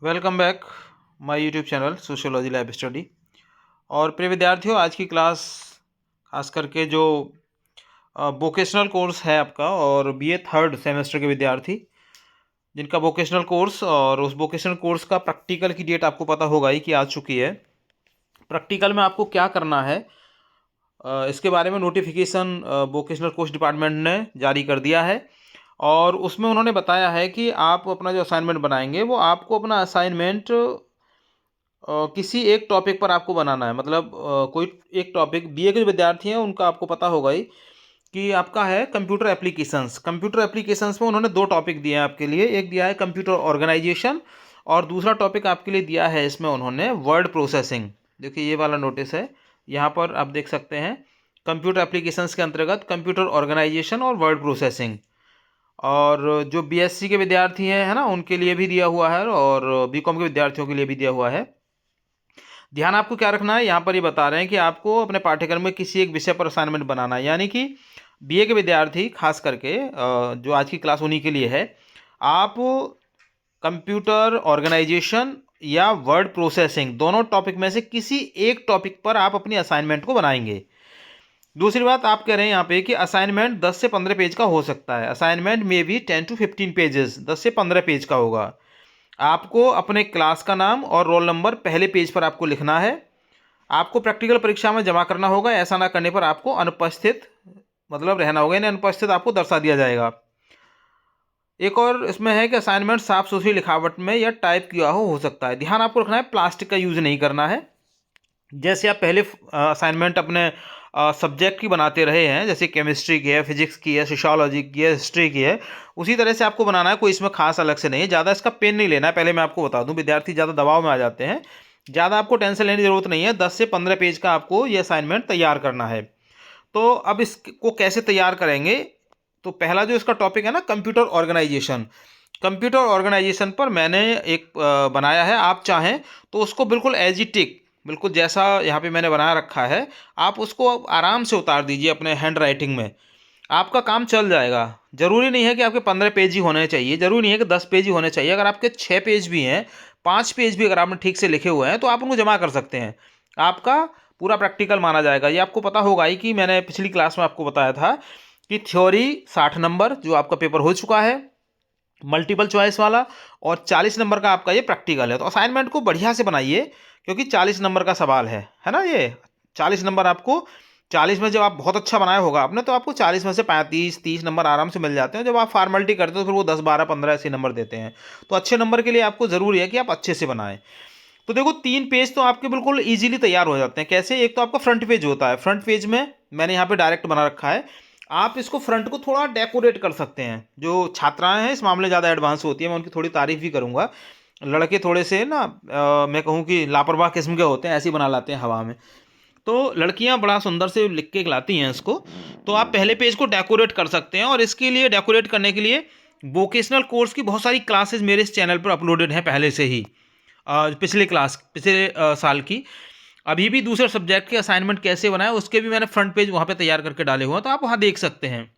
Welcome back my YouTube channel sociology lab study. और प्रिय विद्यार्थियों, आज की क्लास खास करके जो वोकेशनल कोर्स है आपका और बीए थर्ड सेमेस्टर के विद्यार्थी जिनका वोकेशनल कोर्स और उस वोकेशनल कोर्स का प्रैक्टिकल की डेट आपको पता होगा ही कि आ चुकी है। प्रैक्टिकल में आपको क्या करना है, इसके बारे में नोटिफिकेशन वोकेशनल कोर्स डिपार्टमेंट ने जारी कर दिया है। और उसमें उन्होंने बताया है कि आप अपना जो असाइनमेंट बनाएंगे वो आपको अपना असाइनमेंट किसी एक टॉपिक पर आपको बनाना है। मतलब कोई एक टॉपिक, बीए के जो विद्यार्थी हैं उनका आपको पता होगा ही कि आपका है कंप्यूटर एप्लीकेशंस। कंप्यूटर एप्लीकेशंस में उन्होंने दो टॉपिक दिए हैं आपके लिए। एक दिया है कंप्यूटर ऑर्गेनाइजेशन और दूसरा टॉपिक आपके लिए दिया है इसमें उन्होंने वर्ड प्रोसेसिंग। देखिए ये वाला नोटिस है, यहाँ पर आप देख सकते हैं कंप्यूटर एप्लीकेशंस के अंतर्गत कंप्यूटर ऑर्गेनाइजेशन और वर्ड प्रोसेसिंग। और जो बीएससी के विद्यार्थी हैं है ना, उनके लिए भी दिया हुआ है और बीकॉम के विद्यार्थियों के लिए भी दिया हुआ है। ध्यान आपको क्या रखना है, यहाँ पर ये बता रहे हैं कि आपको अपने पाठ्यक्रम में किसी एक विषय पर असाइनमेंट बनाना है। यानी कि बीए के विद्यार्थी खास करके जो आज की क्लास उन्हीं के लिए है। आप कंप्यूटर ऑर्गेनाइजेशन या वर्ड प्रोसेसिंग दोनों टॉपिक में से किसी एक टॉपिक पर आप अपनी असाइनमेंट को बनाएंगे। दूसरी बात आप कह रहे हैं यहाँ पे कि असाइनमेंट 10 से 15 पेज का हो सकता है। असाइनमेंट में भी 10 to 15 पेजेस, 10 से 15 पेज का होगा। आपको अपने क्लास का नाम और रोल नंबर पहले पेज पर आपको लिखना है। आपको प्रैक्टिकल परीक्षा में जमा करना होगा। ऐसा ना करने पर आपको अनुपस्थित मतलब रहना होगा, यानी अनुपस्थित आपको दर्शा दिया जाएगा। एक और इसमें है कि असाइनमेंट साफ सुथरी लिखावट में या टाइप किया हो सकता है। ध्यान आपको रखना है, प्लास्टिक का यूज़ नहीं करना है। जैसे आप पहले असाइनमेंट अपने सब्जेक्ट की बनाते रहे हैं, जैसे केमिस्ट्री की है, फिजिक्स की है, सोशियोलॉजी की है, हिस्ट्री की है, उसी तरह से आपको बनाना है। कोई इसमें खास अलग से नहीं है। ज़्यादा इसका पेन नहीं लेना है, पहले मैं आपको बता दूं। विद्यार्थी ज़्यादा दबाव में आ जाते हैं। ज़्यादा आपको टेंशन लेने की ज़रूरत नहीं है। 10 से 15 पेज का आपको ये असाइनमेंट तैयार करना है। तो अब इसको कैसे तैयार करेंगे, तो पहला जो इसका टॉपिक है ना, कंप्यूटर ऑर्गेनाइजेशन। कंप्यूटर ऑर्गेनाइजेशन पर मैंने एक बनाया है। आप चाहें तो उसको बिल्कुल एज इट इज, बिल्कुल जैसा यहाँ पे मैंने बना रखा है, आप उसको आराम से उतार दीजिए अपने हैंड राइटिंग में। आपका काम चल जाएगा। ज़रूरी नहीं है कि आपके 15 पेज ही होने चाहिए, ज़रूरी नहीं है कि 10 पेज ही होने चाहिए। अगर आपके 6 पेज भी हैं, 5 पेज भी अगर आपने ठीक से लिखे हुए हैं तो आप उनको जमा कर सकते हैं। आपका पूरा प्रैक्टिकल माना जाएगा। ये आपको पता होगा ही कि मैंने पिछली क्लास में आपको बताया था कि थ्योरी 60 नंबर जो आपका पेपर हो चुका है मल्टीपल चॉइस वाला, और 40 नंबर का आपका ये प्रैक्टिकल है। तो असाइनमेंट को बढ़िया से बनाइए क्योंकि 40 नंबर का सवाल है ना। ये 40 नंबर आपको, 40 में जब आप बहुत अच्छा बनाया होगा आपने, तो आपको 40 में से 35 30 नंबर आराम से मिल जाते हैं। जब आप फॉर्मेलिटी करते हो तो फिर वो 10 12 15 ऐसे नंबर देते हैं। तो अच्छे नंबर के लिए आपको ज़रूरी है कि आप अच्छे से बनाएं। तो देखो 3 पेज तो आपके बिल्कुल ईजिली तैयार हो जाते हैं। कैसे? एक तो आपका फ्रंट पेज होता है। फ्रंट पेज में मैंने यहाँ पे डायरेक्ट बना रखा है। आप इसको फ्रंट को थोड़ा डेकोरेट कर सकते हैं। जो छात्राएं हैं इस मामले ज़्यादा एडवांस होती है, मैं उनकी थोड़ी तारीफ भी करूँगा। लड़के थोड़े से ना मैं कहूँ कि लापरवाह किस्म के होते हैं, ऐसे ही बना लाते हैं हवा में। तो लड़कियां बड़ा सुंदर से लिख के लाती हैं इसको। तो आप पहले पेज को डेकोरेट कर सकते हैं। और इसके लिए डेकोरेट करने के लिए वोकेशनल कोर्स की बहुत सारी क्लासेस मेरे इस चैनल पर अपलोडेड हैं पहले से ही। पिछले साल की। अभी भी दूसरे सब्जेक्ट के असाइनमेंट कैसे बनाए उसके भी मैंने फ्रंट पेज वहाँ पे तैयार करके डाले हुए हैं, तो आप वहाँ देख सकते हैं।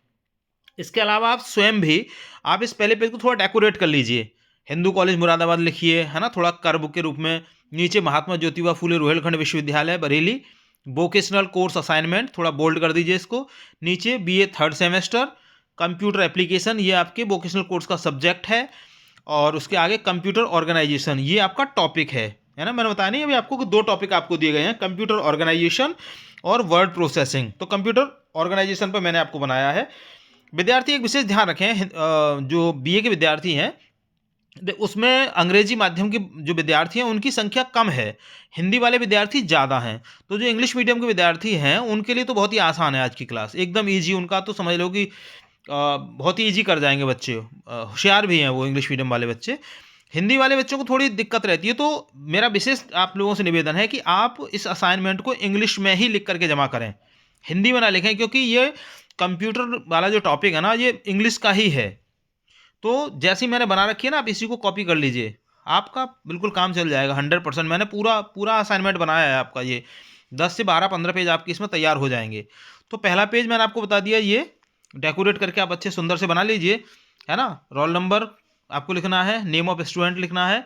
इसके अलावा आप स्वयं भी आप इस पहले पेज को थोड़ा डेकोरेट कर लीजिए। हिंदू कॉलेज मुरादाबाद लिखिए, है ना, थोड़ा कर्व के रूप में। नीचे महात्मा ज्योतिबा फूले रोहिलखंड विश्वविद्यालय बरेली वोकेशनल कोर्स असाइनमेंट, थोड़ा बोल्ड कर दीजिए इसको। नीचे BA third semester computer application, ये आपके वोकेशनल कोर्स का सब्जेक्ट है। और उसके आगे कंप्यूटर ऑर्गेनाइजेशन, ये आपका टॉपिक है ना। मैंने बताया नहीं अभी आपको कि दो टॉपिक आपको दिए गए हैं, कंप्यूटर ऑर्गेनाइजेशन और वर्ड प्रोसेसिंग। तो कंप्यूटर ऑर्गेनाइजेशन पर मैंने आपको बनाया है। विद्यार्थी एक विशेष ध्यान रखें, जो बीए के विद्यार्थी हैं उसमें अंग्रेजी माध्यम के जो विद्यार्थी हैं उनकी संख्या कम है, हिंदी वाले विद्यार्थी ज़्यादा हैं। तो जो इंग्लिश मीडियम के विद्यार्थी हैं उनके लिए तो बहुत ही आसान है आज की क्लास, एकदम ईजी। उनका तो समझ लो कि बहुत ही ईजी कर जाएंगे बच्चे। होशियार भी हैं वो इंग्लिश मीडियम वाले बच्चे। हिंदी वाले बच्चों को थोड़ी दिक्कत रहती है। तो मेरा विशेष आप लोगों से निवेदन है कि आप इस असाइनमेंट को इंग्लिश में ही लिख करके जमा करें, हिंदी में ना लिखें, क्योंकि ये कंप्यूटर वाला जो टॉपिक है ना ये इंग्लिश का ही है। तो जैसी मैंने बना रखी है ना, आप इसी को कॉपी कर लीजिए, आपका बिल्कुल काम चल जाएगा 100%। मैंने पूरा पूरा असाइनमेंट बनाया है आपका। ये 10 से 12 15 पेज आपके इसमें तैयार हो जाएंगे। तो पहला पेज मैंने आपको बता दिया, ये डेकोरेट करके आप अच्छे सुंदर से बना लीजिए, है ना। रोल नंबर आपको लिखना है, नेम ऑफ स्टूडेंट लिखना है,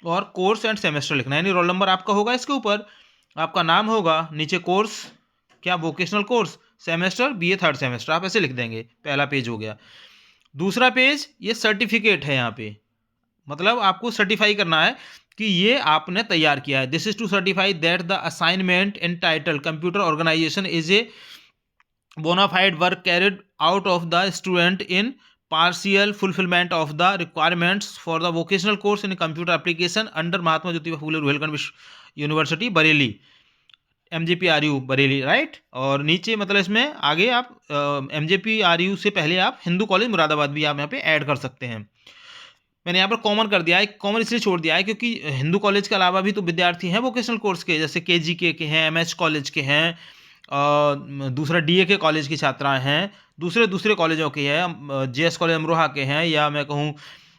और कोर्स एंड सेमेस्टर लिखना है, यानी रोल नंबर आपका होगा इसके ऊपर, आपका नाम होगा, नीचे कोर्स क्या vocational course, semester BA third semester, आप ऐसे लिख देंगे। पहला पेज हो गया। दूसरा पेज ये सर्टिफिकेट है, यहाँ पे मतलब आपको सर्टिफाई करना है कि ये आपने तैयार किया है। This is to certify that the assignment entitled computer organisation is a bona fide work carried out of the student in partial fulfillment of the requirements for the vocational course in computer application under Mahatma Jyotiba Phule Rohilkhand university Bareilly, MJPRU Bareilly, right. और नीचे मतलब इसमें आगे आप MJPRU से पहले आप Hindu college Moradabad भी आप यहाँ पे ऐड कर सकते हैं। मैंने यहाँ पर कॉमन कर दिया है, कॉमन इसलिए छोड़ दिया है क्योंकि हिंदू कॉलेज के अलावा भी तो विद्यार्थी हैं वोकेशनल कोर्स के, जैसे KGK के हैं, MH कॉलेज के हैं, दूसरा DAK कॉलेज की छात्राएं हैं, दूसरे कॉलेजों के हैं, JS कॉलेज अमरोहा के हैं, या मैं कहूँ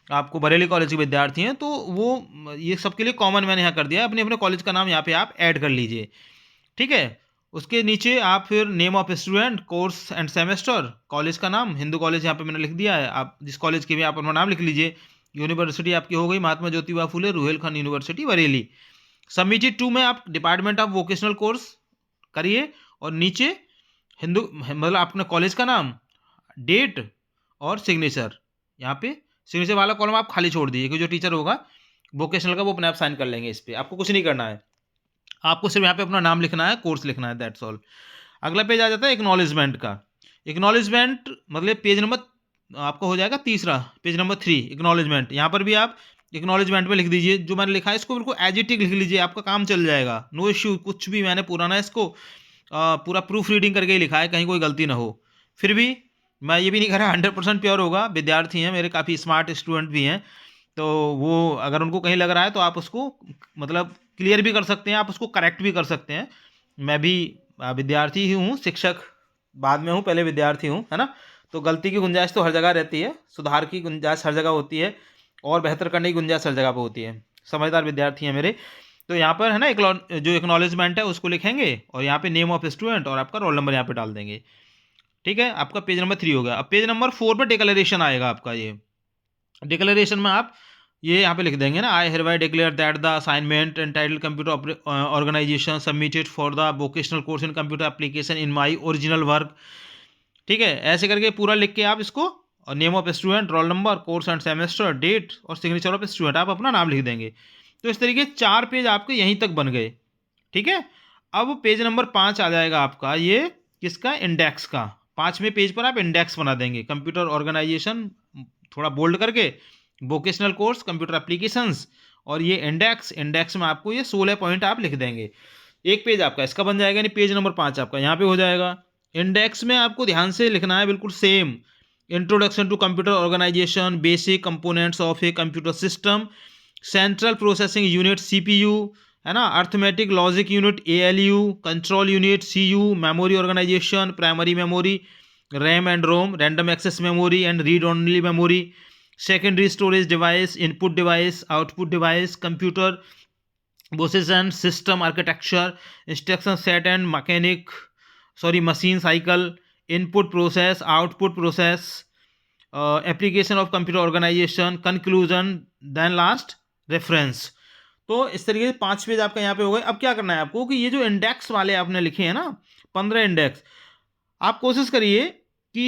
आपको बरेली कॉलेज के विद्यार्थी हैं, तो वो ये सबके लिए कॉमन मैंने यहाँ कर दिया है। अपने अपने कॉलेज का नाम यहाँ पे आप ऐड कर लीजिए, ठीक है। उसके नीचे आप फिर name of student, course and semester, college का नाम, हिंदू कॉलेज यहाँ पे मैंने लिख दिया है, आप जिस कॉलेज के भी आप अपना नाम लिख लीजिए। यूनिवर्सिटी आपकी हो गई Mahatma Jyotiba Phule Rohilkhand university Bareilly. Submitted to में आप डिपार्टमेंट ऑफ वोकेशनल कोर्स करिए, और नीचे हिंदू मतलब अपने कॉलेज का नाम, डेट और सिग्नेचर, यहाँ पे सिग्नेचर वाला कॉलम आप खाली छोड़ दीजिए, क्योंकि जो टीचर होगा वोकेशनल का वो अपने आप साइन कर लेंगे इस पर, आपको कुछ नहीं करना है, आपको सिर्फ यहाँ पे अपना नाम लिखना है, कोर्स लिखना है, दैट्स ऑल। अगला पेज आ जाता है एक्नॉलेजमेंट का। एक्नॉलेजमेंट मतलब पेज नंबर आपका हो जाएगा तीसरा, पेज नंबर 3 एक्नॉलेजमेंट। यहाँ पर भी आप एक्नॉलेजमेंट में लिख दीजिए जो मैंने लिखा है, इसको बिल्कुल एज इट इज लिख लीजिए, आपका काम चल जाएगा, नो इश्यू। कुछ भी मैंने पुराना इसको पूरा प्रूफ रीडिंग करके ही लिखा है, कहीं कोई गलती ना हो। फिर भी मैं ये भी नहीं कह रहा 100% प्योर होगा, विद्यार्थी हैं मेरे, काफ़ी स्मार्ट स्टूडेंट भी हैं, तो वो अगर उनको कहीं लग रहा है तो आप उसको मतलब क्लियर भी कर सकते हैं, आप उसको करेक्ट भी कर सकते हैं। मैं भी विद्यार्थी ही हूँ, शिक्षक बाद में हूँ, पहले विद्यार्थी हूँ, है ना। तो गलती की गुंजाइश तो हर जगह रहती है, सुधार की गुंजाइश हर जगह होती है, और बेहतर करने की गुंजाइश हर जगह पर होती है। समझदार विद्यार्थी हैं मेरे। तो यहाँ पर है ना जो एक्नॉलेजमेंट है उसको लिखेंगे, और यहाँ पे नेम ऑफ स्टूडेंट और आपका रोल नंबर यहाँ पे डाल देंगे, ठीक है। आपका पेज नंबर 3 हो गया। अब पेज नंबर 4 पर डिक्लेरेशन आएगा आपका। ये डिक्लेरेशन में आप ये यहाँ पे लिख देंगे ना, आई hereby declare that the assignment entitled computer organization submitted for the vocational course in computer application in my original work, ठीक है। ऐसे करके पूरा लिख के आप इसको, और name of student, roll number, course and semester, date और सिग्नेचर ऑफ स्टूडेंट, आप अपना नाम लिख देंगे। तो इस तरीके 4 पेज आपके यहीं तक बन गए, ठीक है। अब पेज नंबर 5 आ जाएगा आपका, ये किसका, इंडेक्स का। 5वें पेज पर आप इंडेक्स बना देंगे, कंप्यूटर ऑर्गेनाइजेशन थोड़ा बोल्ड करके, वोकेशनल कोर्स, कंप्यूटर एप्लीकेशंस, और ये इंडेक्स में आपको ये 16 पॉइंट आप लिख देंगे। एक पेज आपका इसका बन जाएगा, यानी पेज नंबर 5 आपका यहाँ पे हो जाएगा। इंडेक्स में आपको ध्यान से लिखना है बिल्कुल same, introduction to computer organisation, basic components of a computer system, central processing unit CPU, है ना, arithmetic logic unit ALU, control unit CU, memory organisation, primary memory, RAM and ROM, random access memory and read only memory, secondary storage device, input device, output device, computer position, system architecture, instruction set and machine cycle, input process, output process, application of computer organisation, conclusion, then last reference. तो इस तरीके से 5 page आपका यहाँ पे हो गए। अब क्या करना है आपको कि ये जो इंडेक्स वाले आपने लिखे हैं ना 15 इंडेक्स, आप कोशिश करिए कि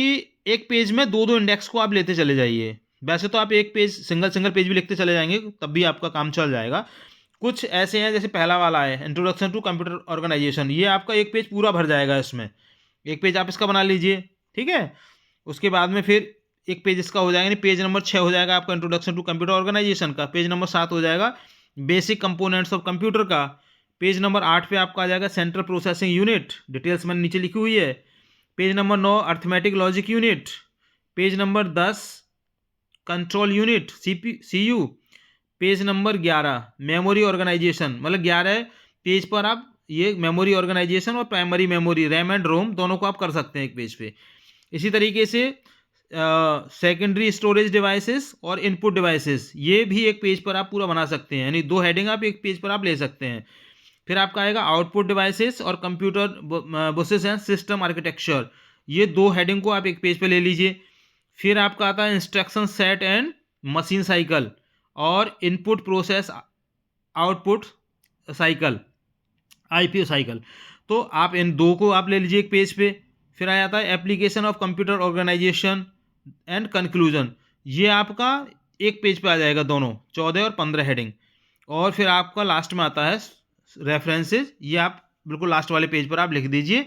एक पेज में 2-2 इंडेक्स को आप लेते चले जाइए। वैसे तो आप एक पेज सिंगल पेज भी लिखते चले जाएंगे तब भी आपका काम चल जाएगा। कुछ ऐसे हैं, जैसे पहला वाला है इंट्रोडक्शन टू कंप्यूटर ऑर्गेनाइजेशन, ये आपका एक पेज पूरा भर जाएगा, इसमें एक पेज आप इसका बना लीजिए, ठीक है। उसके बाद में फिर एक पेज इसका हो जाएगा, यानी पेज नंबर 6 हो जाएगा आपका इंट्रोडक्शन टू कंप्यूटर ऑर्गेनाइजेशन का। पेज नंबर 7 हो जाएगा बेसिक कंपोनेंट्स ऑफ कंप्यूटर का। पेज नंबर 8 पे आपका आ जाएगा सेंट्रल प्रोसेसिंग यूनिट, डिटेल्स मैंने नीचे लिखी हुई है। Page number 9 arithmetic logic unit. Page number 10 control unit CU। Page number 11 memory organisation, मतलब 11 पेज पर आप ये मेमोरी ऑर्गेनाइजेशन और primary memory, RAM and ROM, दोनों को आप कर सकते हैं एक पेज पे। इसी तरीके से सेकेंडरी स्टोरेज डिवाइसेस और इनपुट डिवाइसेस, ये भी एक पेज पर आप पूरा बना सकते हैं, यानी 2 हेडिंग आप एक पेज पर आप ले सकते हैं। फिर आपका आएगा आउटपुट डिवाइसेस और computer buses and system architecture, ये 2 हेडिंग को आप एक पेज पे ले लीजिए। फिर आपका आता है instruction set and machine cycle और input process output cycle, IPO cycle. तो आप इन दो को आप ले लीजिए एक पेज पे। फिर आ जाता है application of computer organisation and conclusion, ये आपका एक पेज पे आ जाएगा दोनों, 14 और 15 हेडिंग। और फिर आपका लास्ट में आता है रेफरेंसेज, ये आप बिल्कुल लास्ट वाले पेज पर आप लिख दीजिए।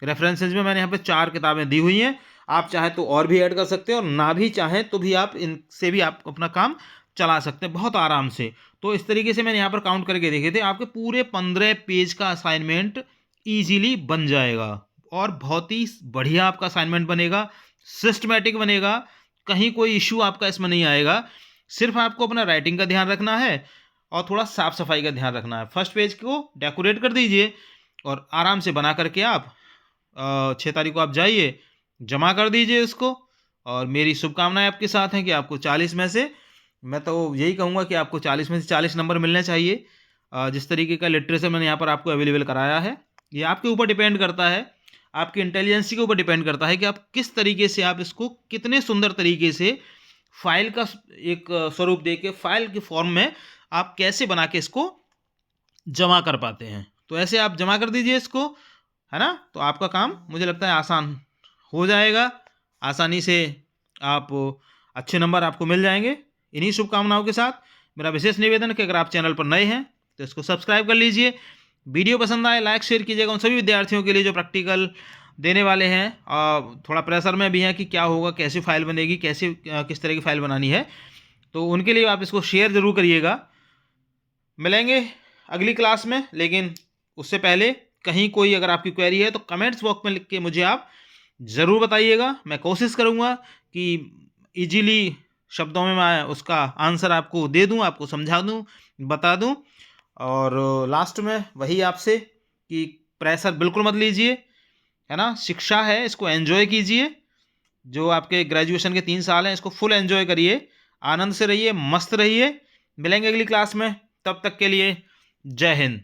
रेफरेंसेज में मैंने यहाँ पे 4 किताबें दी हुई हैं, आप चाहे तो और भी ऐड कर सकते हैं और ना भी चाहें तो भी आप इनसे भी आप अपना काम चला सकते हैं बहुत आराम से। तो इस तरीके से मैंने यहाँ पर काउंट करके देखे थे, आपके पूरे 15 पेज का असाइनमेंट ईजिली बन जाएगा और बहुत ही बढ़िया आपका असाइनमेंट बनेगा, सिस्टमेटिक बनेगा, कहीं कोई इशू आपका इसमें नहीं आएगा। सिर्फ आपको अपना राइटिंग का ध्यान रखना है और थोड़ा साफ सफाई का ध्यान रखना है। फर्स्ट पेज को डेकोरेट कर दीजिए और आराम से बना करके आप 6 तारीख को आप जाइए, जमा कर दीजिए इसको। और मेरी शुभकामनाएं आपके साथ हैं कि आपको 40 में से, मैं तो यही कहूँगा कि आपको 40 में से 40 नंबर मिलने चाहिए। जिस तरीके का लिटरेचर मैंने यहाँ पर आपको अवेलेबल कराया है, ये आपके ऊपर डिपेंड करता है, आपकी इंटेलिजेंसी के ऊपर डिपेंड करता है कि आप किस तरीके से आप इसको कितने सुंदर तरीके से फाइल का एक स्वरूप दे के फाइल के फॉर्म में आप कैसे बना के इसको जमा कर पाते हैं। तो ऐसे आप जमा कर दीजिए इसको, है ना। तो आपका काम मुझे लगता है आसान हो जाएगा, आसानी से आप अच्छे नंबर आपको मिल जाएंगे। इन्हीं शुभकामनाओं के साथ मेरा विशेष निवेदन है कि अगर आप चैनल पर नए हैं तो इसको सब्सक्राइब कर लीजिए, वीडियो पसंद आए लाइक शेयर कीजिएगा उन सभी विद्यार्थियों के लिए जो प्रैक्टिकल देने वाले हैं और थोड़ा प्रेशर में भी हैं कि क्या होगा, कैसी फाइल बनेगी, कैसे किस तरह की फाइल बनानी है, तो उनके लिए आप इसको शेयर ज़रूर करिएगा। मिलेंगे अगली क्लास में, लेकिन उससे पहले कहीं कोई अगर आपकी क्वेरी है तो कमेंट्स बॉक्स में लिख के मुझे आप ज़रूर बताइएगा। मैं कोशिश करूँगा कि इजीली शब्दों में मैं उसका आंसर आपको दे दूँ, आपको समझा दूँ, बता दूँ। और लास्ट में वही आपसे कि प्रेशर बिल्कुल मत लीजिए, है ना। शिक्षा है, इसको एंजॉय कीजिए। जो आपके ग्रेजुएशन के 3 साल हैं इसको फुल एंजॉय करिए, आनंद से रहिए, मस्त रहिए। मिलेंगे अगली क्लास में, तब तक के लिए जय हिंद।